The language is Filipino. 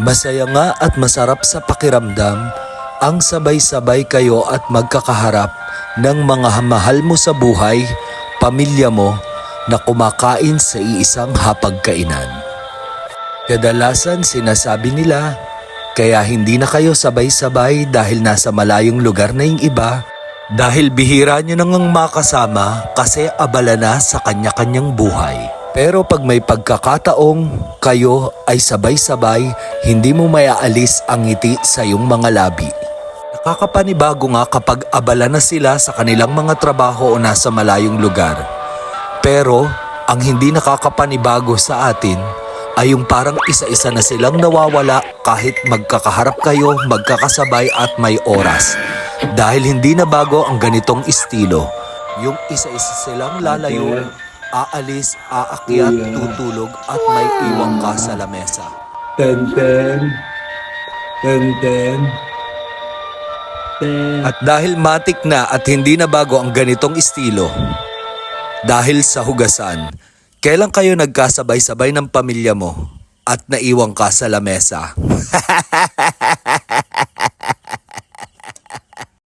Masaya nga at masarap sa pakiramdam ang sabay-sabay kayo at magkakaharap ng mga mahal mo sa buhay, pamilya mo na kumakain sa iisang hapagkainan. Kadalasan sinasabi nila, kaya hindi na kayo sabay-sabay dahil nasa malayong lugar na yung iba, dahil bihira nyo nang makasama kasi abala na sa kanya-kanyang buhay. Pero pag may pagkakataong kayo ay sabay-sabay, hindi mo mayaalis ang ngiti sa iyong mga labi. Nakakapanibago nga kapag abala na sila sa kanilang mga trabaho o nasa malayong lugar. Pero ang hindi nakakapanibago sa atin ay yung parang isa-isa na silang nawawala kahit magkakaharap kayo, magkakasabay at may oras. Dahil hindi na bago ang ganitong estilo. Yung isa-isa silang lalayo, aalis, aakyat, tutulog at may iwang ka sa lamesa. Ten, ten. Ten, ten. Ten. At dahil matik na at hindi na bago ang ganitong estilo, dahil sa hugasan, kailan kayo nagkasabay-sabay ng pamilya mo at naiwang ka sa lamesa?